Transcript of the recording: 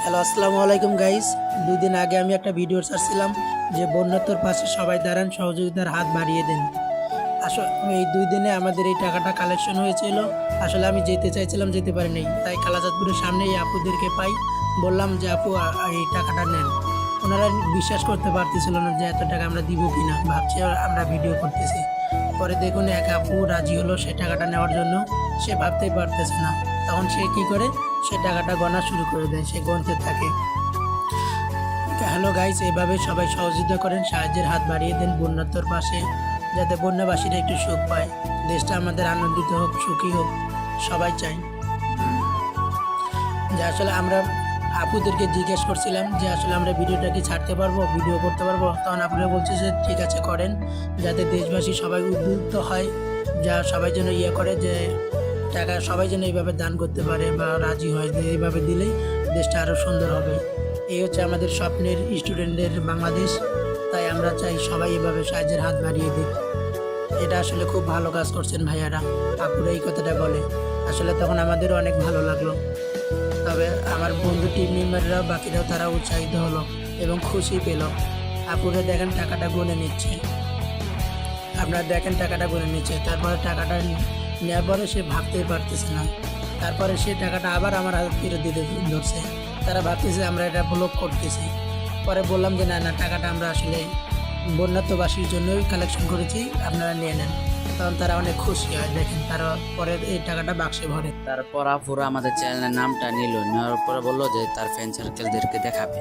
Hello, আসসালামু আলাইকুম guys. 2 দিন আগে আমি একটা ভিডিও ছাড়ছিলাম যে বন্যার্তর পাশে সবাই দাঁড়ান, সহযোগিতার হাত বাড়িয়ে দেন। আসলে এই 2 দিনে আমাদের এই টাকাটা কালেকশন হয়েছিল। আসলে আমি যেতে চাইছিলাম, যেতে পারিনি। তাই কালাচাঁদপুরের সামনে এই আপুদেরকে পাই, বললাম যে আপু এই টাকাটা নেন। ওনারা বিশ্বাস করতে পারতেছিল না যে এত টাকা আমরা দিব কিনা, ভাবছি আমরা ভিডিও করতেছি। পরে দেখুন এক আপু রাজি হলো সে টাকাটা নেওয়ার জন্য। সে ভাবতেই পারতেছে না, তখন সে কি করে, সে টাকাটা গণা শুরু করে দেয়, সে গুনতে থাকে। হ্যালো গাইস, এভাবে সবাই সহযোগিতা করেন, সাহায্যের হাত বাড়িয়ে দেন বন্যার্তর পাশে, যাতে বন্যাবাসীরা একটু সুখ পায়, দেশটা আমাদের আনন্দিত হোক, সুখী হোক, সবাই চাই। যে আসলে আমরা আপুদেরকে জিজ্ঞেস করছিলাম যে আসলে আমরা ভিডিওটা কি ছাড়তে পারবো, ভিডিও করতে পারবো, তখন আপুরা বলছে যে ঠিক আছে করেন, যাতে দেশবাসী সবাই উদ্বুদ্ধ হয়, যা সবাই যেন করে যে টাকা সবাই যেন এইভাবে দান করতে পারে বা রাজি হয় যে এইভাবে দিলেই দেশটা আরও সুন্দর হবে। এই হচ্ছে আমাদের স্বপ্নের স্টুডেন্টদের বাংলাদেশ। তাই আমরা চাই সবাই এভাবে সাহায্যের হাত বাড়িয়ে দিক। এটা আসলে খুব ভালো কাজ করছেন ভাইয়ারা, আপুরা এই কথাটা বলে। আসলে তখন আমাদেরও অনেক ভালো লাগলো। তবে আমার বন্ধু টিম মেম্বাররাও বাকিরাও তারা উৎসাহিত হলো এবং খুশি পেল। আপুরা দেখেন টাকাটা গুনে নিচ্ছে, আপনারা দেখেন টাকাটা গুনে নিচ্ছে। তারপরে টাকাটা নেওয়ার পরে সে ভাবতেই পারতেছে না। তারপরে সে টাকাটা আবার আমার হাতে ফেরত দিতে ধরছে। তারা ভাবতেছে আমরা এটা ব্লক করতেছি। পরে বললাম যে না না, টাকাটা আমরা আসলে বন্যার্তবাসীর জন্যই কালেকশন করেছি, আপনারা নিয়ে নেন। তখন তারা অনেক খুশি হয়। দেখেন তারা পরে এই টাকাটা বাক্সে ভরে। তারপর আপুরা আমাদের চ্যানেলের নামটা নিল, নেওয়ার পরে বললো যে তার ফ্রেন্ড সার্কেলদেরকে দেখাবে।